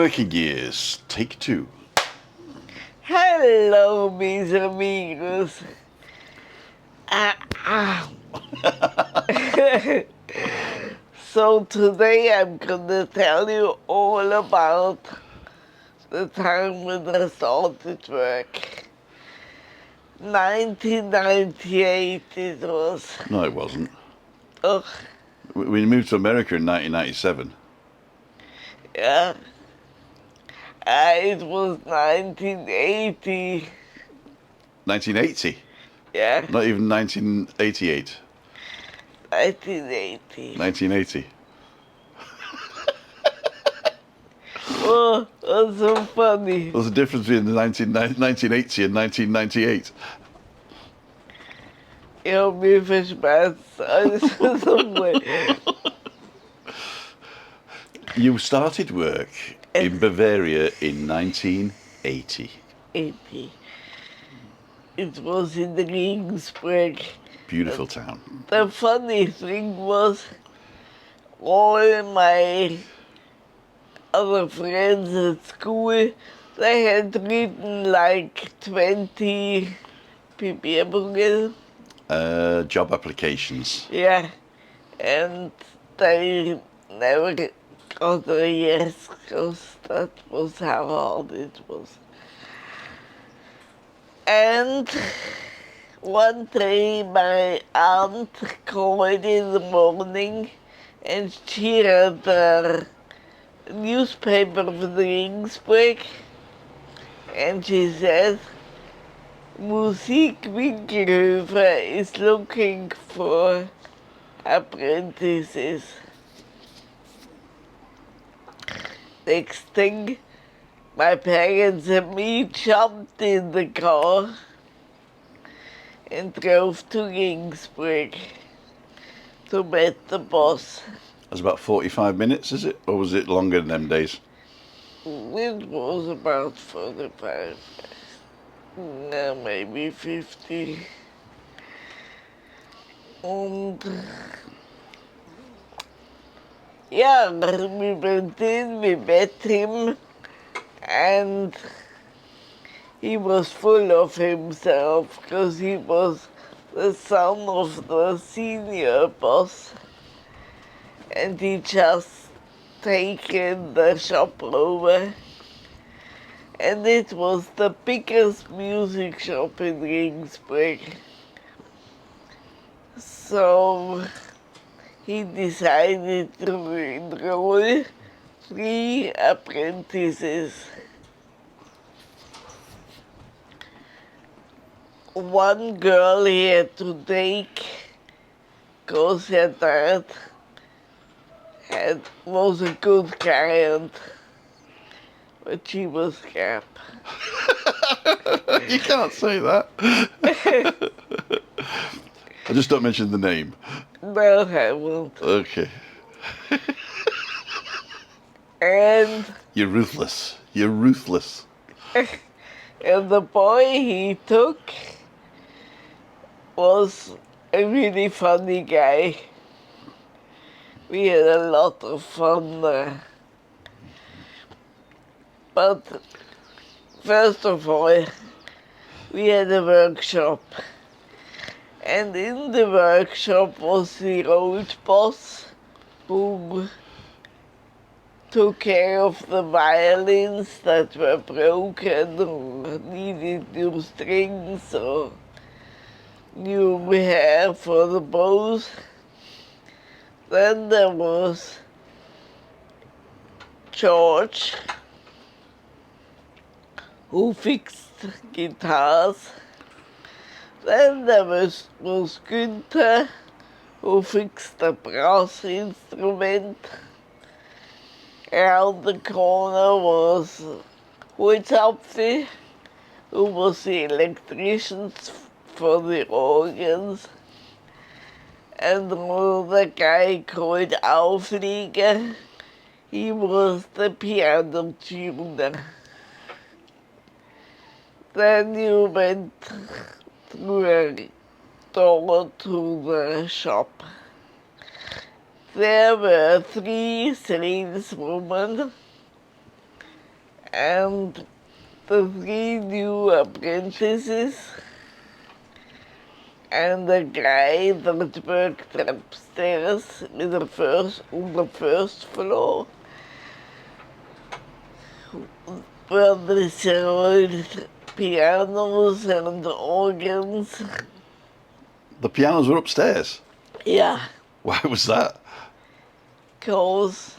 working years, take 2. Hello, mis amigos. So today I'm gonna tell you all about the time when I started work. 1998 it was. No, it wasn't. Oh, We moved to America in 1997. yeah. It was 1980. 1980? Yeah, Not even 1988. 1980. 1980. Oh, that's so funny. What's the difference between the 1980 and 1998? Eu me fez passar somewhere. You started work in Bavaria in 1980. 80. It was in the Regensburg. Beautiful town. The funny thing was, all my other friends at school, they had written like 20 bewerbungen. Job applications. Yeah, and they never got a yes, because that was how hard it was. And one day my aunt called in the morning and she had a newspaper for the Regensburg and she said, Musikwinkelhofer is looking for apprentices. Next thing, my parents and me jumped in the car and drove to Regensburg to meet the boss. That's about 45 minutes, is it? Or was it longer than them days? It was about 45, no, maybe 50. And yeah, we went in, we met him, and he was full of himself because he was the son of the senior boss, and he just taken the shop over. And it was the biggest music shop in Regensburg. So he decided to enroll 3 apprentices. One girl he had to take because her dad was a good client, but she was crap. You can't say that. I just don't mention the name. No, I won't. Okay. And You're ruthless. You're ruthless. and the boy he took was a really funny guy. We had a lot of fun there. But first of all, we had a workshop. And in the workshop was the old boss who took care of the violins that were broken or needed new strings or new hair for the bows. Then there was George, who fixed guitars. Then there was Günther, who fixed the brass instrument. Around the corner was Holzapfel, who was the electrician for the organs. And another guy called Auflieger, he was the piano tuner. Then you went through a door to the shop. There were 3 saleswomen and the 3 new apprentices and the guy that worked upstairs on the first floor, where they sold pianos and organs. The pianos were upstairs. Yeah, Why was that? because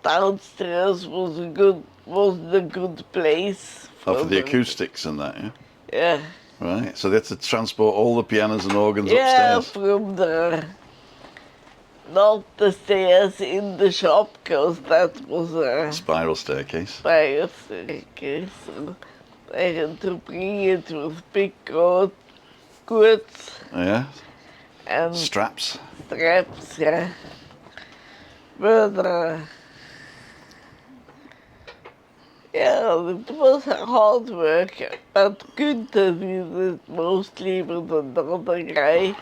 downstairs wasn't a good place Oh, for the them. acoustics and that, yeah? Yeah. Right, so they had to transport all the pianos and organs Yeah, upstairs. from not the stairs in the shop, because that was a Spiral staircase. fire staircase. So they had to bring it with big goods Yeah, and straps. straps, yeah. But, yeah, it was hard work, but Günther did it mostly with another guy,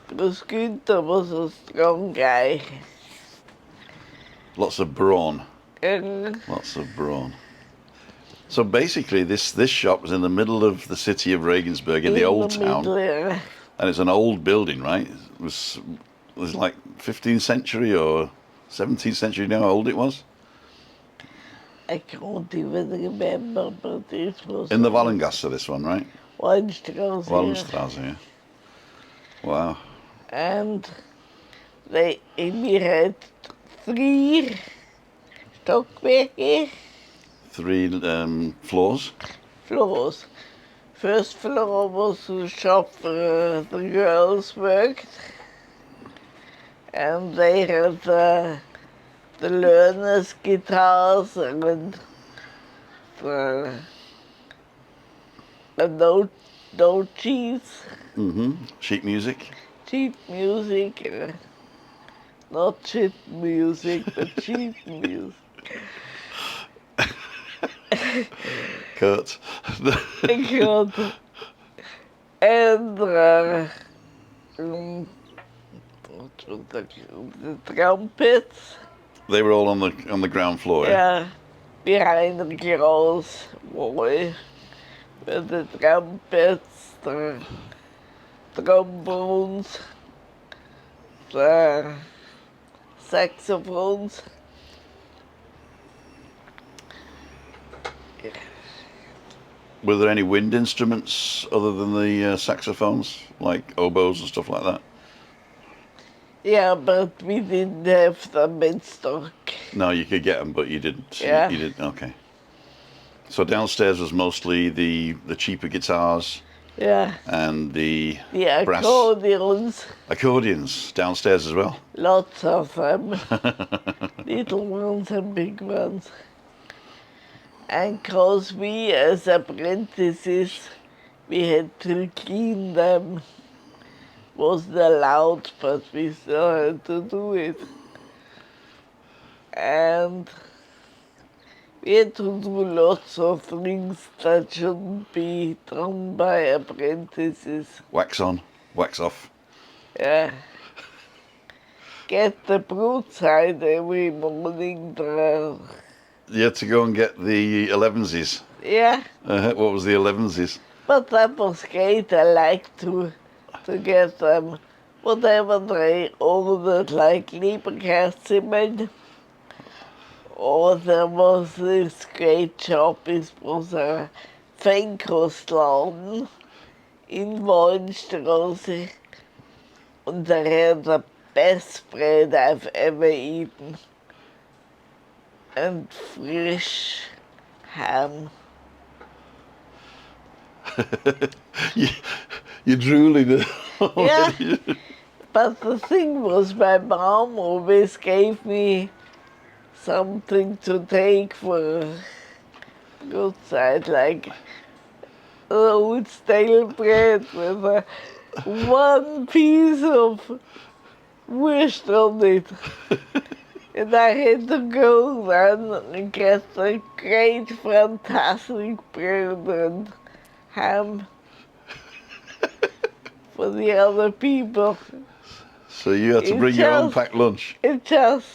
because Günther was a strong guy. Lots of brawn. And Lots of brawn. So basically, this shop was in the middle of the city of Regensburg in the old town, middle, yeah. and it's an old building, right? It was like 15th century or 17th century. You know how old it was? I can't even remember, but it was... In the Wallengasse, this one, right? Weinstraße, yeah. Wallenstraße, yeah. Wow. And we had 3 Stockwerke, 3 floors. floors. First floor was the shop where the girls worked, and they had the learners' guitars and the note sheets, Sheet music. sheet music, not shit music, but sheet music. Kurt. God. And what was the trumpets? They were all on the ground floor. Yeah, behind the girls' wall, with the trumpets, the trombones, the saxophones. Were there any wind instruments other than the saxophones, like oboes and stuff like that? Yeah, but we didn't have them in stock. No, you could get them, but you didn't. Yeah. You didn't. Okay. So downstairs was mostly the cheaper guitars Yeah, and the the brass accordions downstairs as well. lots of them, little ones and big ones. And 'cause we as apprentices, we had to clean them. Wasn't allowed, but we still had to do it. And we had to do lots of things that shouldn't be done by apprentices. Wax on, wax off. Yeah. Get the broadside every morning. You had to go and get the 11s. Yeah, What was the 11s? but that was great. I liked to get them. Whatever they ordered, like Lieberkerzenmen. Or there was this great shop, it was a Feinkostladen in Weinstraße. And they had the best bread I've ever eaten. And fresh ham. You drooling. Yeah, but the thing was, my mom always gave me something to take for good side, like old stale bread with one piece of wish on it. And I had to go then and get the great, fantastic bread and ham for the other people. So you had to bring your own packed lunch. It just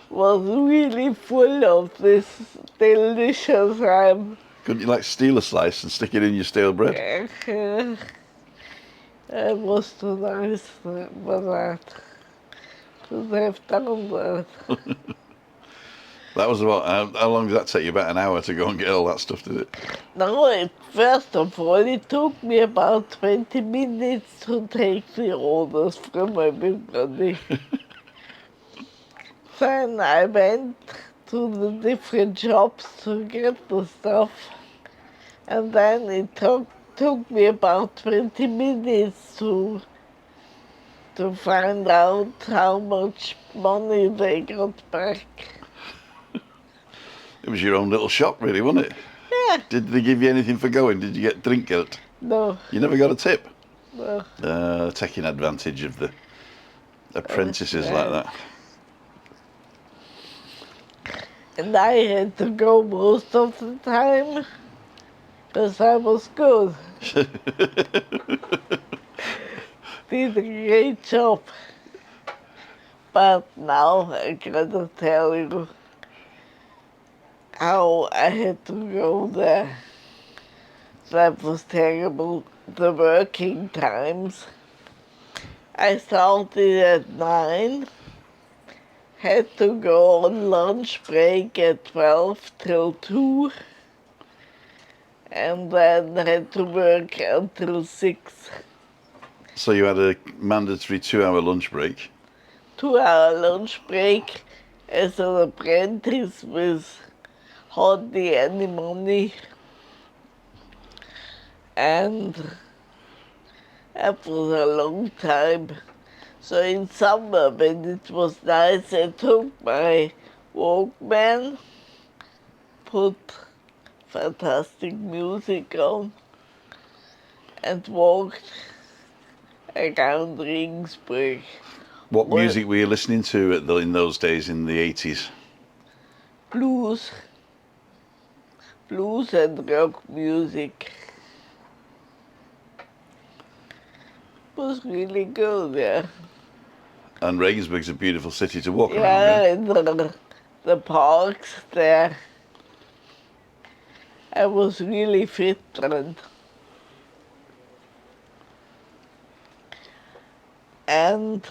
was really full of this delicious ham. Couldn't you like steal a slice and stick it in your stale bread? It was too nice for that, to have done that. That was about, how long did that take you? About an hour to go and get all that stuff, did it? No, first of all, it took me about 20 minutes to take the orders from everybody. Then I went to the different shops to get the stuff, and then it took me about 20 minutes to find out how much money they got back. It was your own little shop, really, wasn't it? Yeah. Did they give you anything for going? Did you get drinkgeld? No. You never got a tip? No. Taking advantage of the apprentices like that. And I had to go most of the time because I was good. Did a great job. But now I gotta tell you how I had to go there. That was terrible. The working times. I started at 9. Had to go on lunch break at 12 till 2, and then had to work until 6. So you had a mandatory 2-hour lunch break? 2-hour lunch break as an apprentice with hardly any money. And that was a long time. So in summer, when it was nice, I took my Walkman, put fantastic music on, and walked around Ringsburg. What music were you listening to in those days in the 80s? Blues and rock music. It was really good, yeah. And Regensburg's a beautiful city to walk around. Yeah, and the parks there. I was really fit and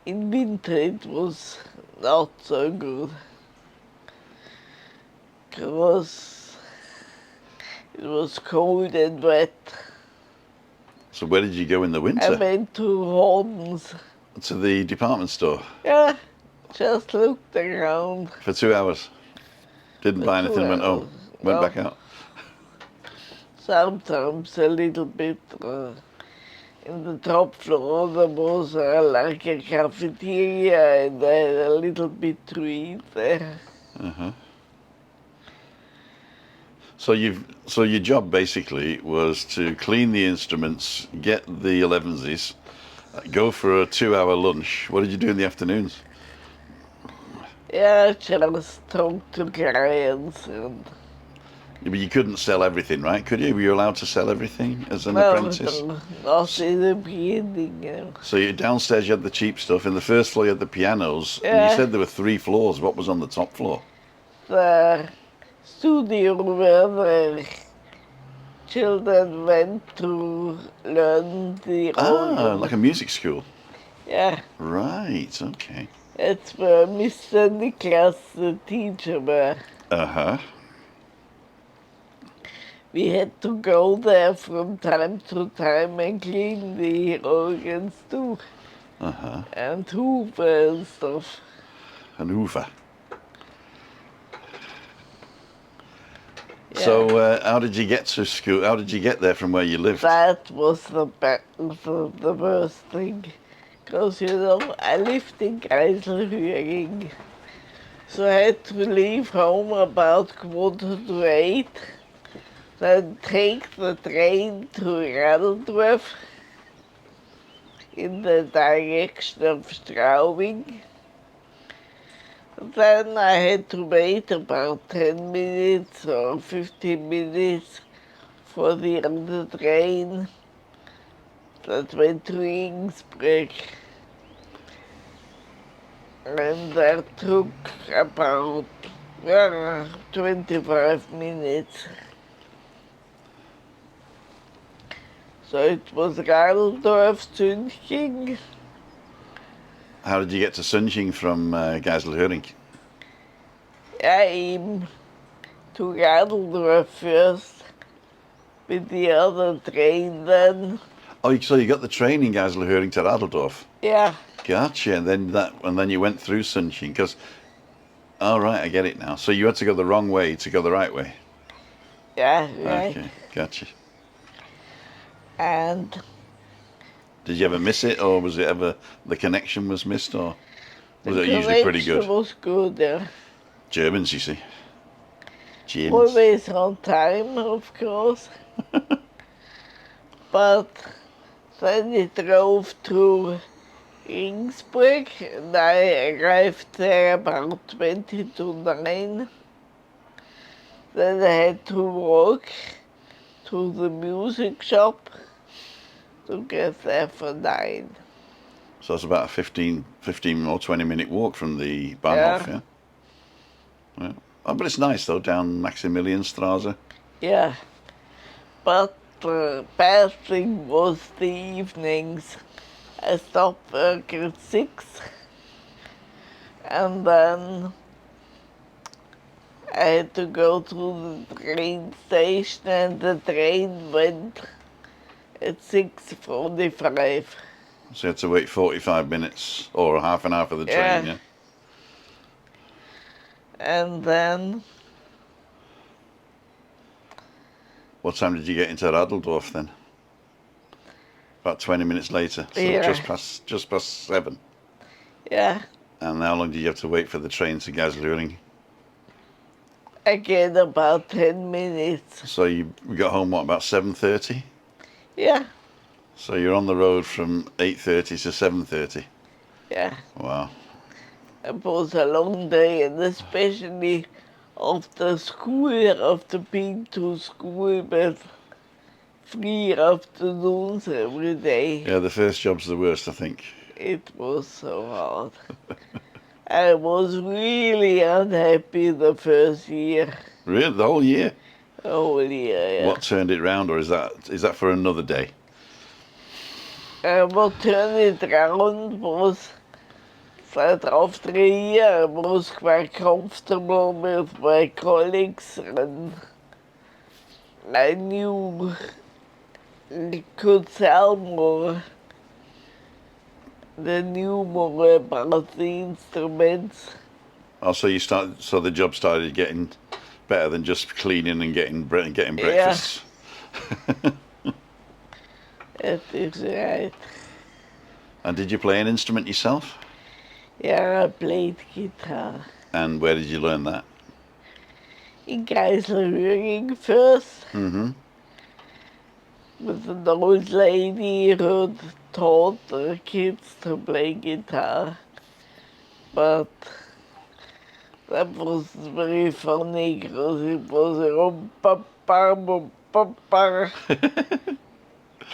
in winter it was not so good because it was cold and wet. So where did you go in the winter? I went to Horton's. To the department store? Yeah, just looked around. For 2 hours? Didn't buy anything, went home? Went back out? Sometimes a little bit. In the top floor there was like a cafeteria and I had a little bit to eat there. Uh-huh. So your job basically was to clean the instruments, get the 11s, go for a 2-hour lunch. What did you do in the afternoons? Yeah, just talk to clients and... But you couldn't sell everything, right? Could you? Were you allowed to sell everything as an well, apprentice? Not in the beginning. Yeah. So downstairs you had the cheap stuff. In the first floor you had the pianos. Yeah. And you said there were 3 floors. What was on the top floor? The studio where the children went to learn the organ. Like a music school. Yeah. Right, okay. It's where Mr. Niklas, the teacher, were. Uh-huh. We had to go there from time to time and clean the organs too. Uh-huh. And hoover and stuff. And Hoover. Yeah. So how did you get to school? How did you get there from where you lived? That was the worst thing. Because, you know, I lived in Kaiserhöring. So I had to leave home about 7:45. Then take the train to Randorf in the direction of Straubing. Then I had to wait about 10 minutes or 15 minutes for the other train that went to Ringsburg. and that took about 25 minutes. So it was Raldorf, Sünching. How did you get to Sunching from Geiselhöring? I'm to Raldorf first with the other train then. Oh, so you got the train in Geiselhöring to Radldorf. Yeah, Gotcha. And then you went through Sunching because. All right, I get it now. So you had to go the wrong way to go the right way. yeah, right. Okay, gotcha. And Did you ever miss it, or was it ever the connection was missed, or was the it usually pretty good? connection was good there. Germans, you see. Germans. Always on time, of course. But then we drove to Regensburg, and I arrived there about 20 to 9. Then I had to walk to the music shop to get there for 9. So it's about a 15 or 20 minute walk from the Bahnhof, yeah? Yeah. Oh, but it's nice though, down Maximilianstraße. Yeah, but the bad thing was the evenings. I stopped work at 6, and then I had to go to the train station, and the train went at 6:45. So you had to wait 45 minutes or half an hour for the train, yeah? And then What time did you get into Radldorf then? About 20 minutes later, so Yeah. just past 7. yeah, And how long did you have to wait for the train to Geiselhöring? again about 10 minutes. So you got home, what, about 7:30? Yeah, So you're on the road from 8:30 to 7:30. yeah. Wow. It was a long day, and especially after school, after being to school with 3 afternoons every day. Yeah, the first job's the worst, I think. It was so hard. I was really unhappy the first year. Really? The whole year? The whole year, yeah. What turned it round, or is that for another day? What turned it around was that after a year I was quite comfortable with my colleagues, and I knew I could sell more. They knew more about the instruments. Oh, so the job started getting better than just cleaning and getting breakfast. That is right. And did you play an instrument yourself? Yeah, I played guitar. And where did you learn that? In Geiselhöring first, Mm-hmm. with an old lady who taught the kids to play guitar. But that was very funny because it was a rum-pa-pa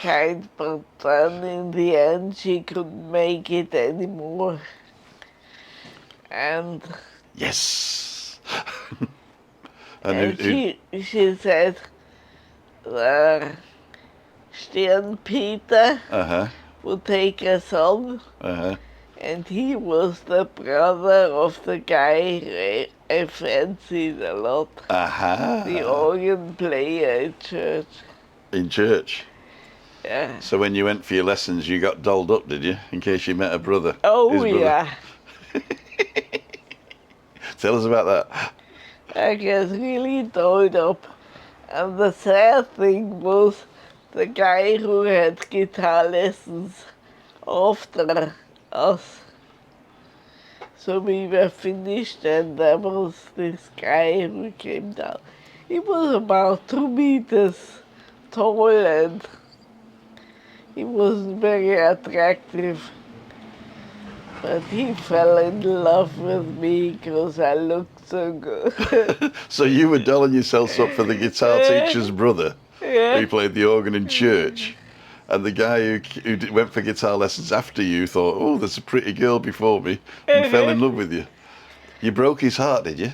kind, but then in the end she couldn't make it anymore. And Yes. and she said, Stern-Peter Uh-huh. would take a son, Uh-huh. and he was the brother of the guy I fancied a lot, Aha. the organ player at church. In church. Yeah. So when you went for your lessons, you got dolled up, did you? In case you met a brother. Oh, his brother. yeah. Tell us about that. I got really dolled up. And the sad thing was the guy who had guitar lessons after us. So we were finished, and there was this guy who came down. He was about 2 meters tall, and he wasn't very attractive. But he fell in love with me because I looked so good. So you were dolling yourselves up for the guitar teacher's brother, Yeah. who played the organ in church, And the guy who went for guitar lessons after you thought, oh, there's a pretty girl before me, and fell in love with you. You broke his heart, did you?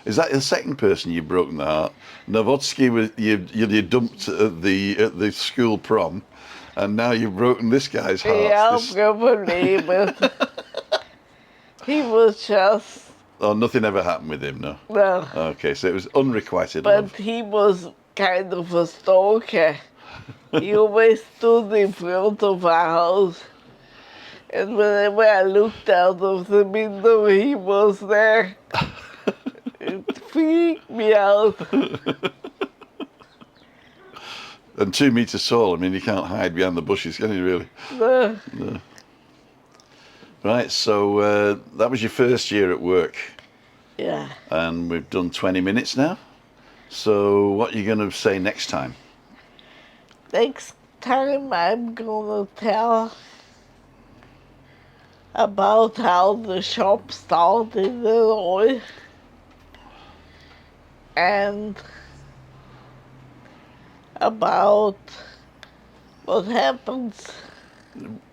Is that the second person you've broken the heart? Novotsky was you dumped at the school prom, and now you've broken this guy's heart. Yeah, probably, but he was just... Oh, nothing ever happened with him, no? No. Okay, so it was unrequited But love. he was kind of a stalker. He always stood in front of our house. And whenever I looked out of the window, he was there. It freaked me out. And 2 meters tall, I mean, you can't hide behind the bushes, can you, really? No. No. Right, so that was your first year at work. Yeah. And we've done 20 minutes now. So what are you going to say next time? Next time I'm gonna tell about how the shop started in Illinois and about what happens.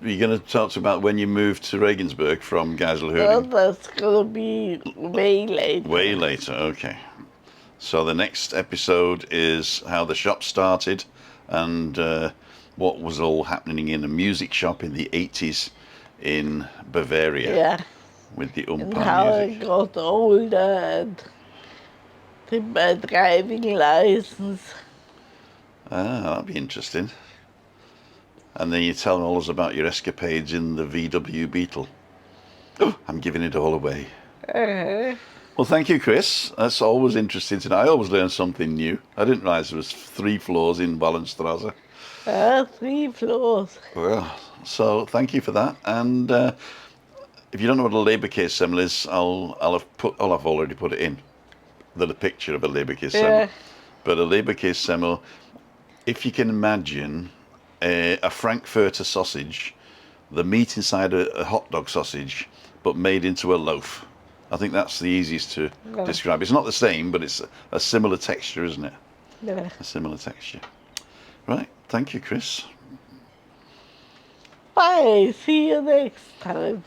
You're going to talk about when you moved to Regensburg from Well, Geiselherding? that's gonna be way later. Way later, okay. So the next episode is how the shop started and what was all happening in a music shop in the 80s in Bavaria. Yeah. With the And how I music. got older and did my driving license. Ah, that'd be interesting. And then you tell all us about your escapades in the VW Beetle. Oh, I'm giving it all away. Uh-huh. Well, thank you, Chris. That's always interesting to know. I always learn something new. I didn't realise there was 3 floors in Wallenstrasse. 3 floors. Well, so thank you for that. And if you don't know what a Leberkässemmel is, I've already put it in. The picture of a Leberkässemmel. Yeah. But a Leberkässemmel, if you can imagine a Frankfurter sausage, the meat inside a hot dog sausage, but made into a loaf. I think that's the easiest to describe. It's not the same, but it's a similar texture, isn't it? Yeah. A similar texture. Right. Thank you, Chris. Bye. See you next time.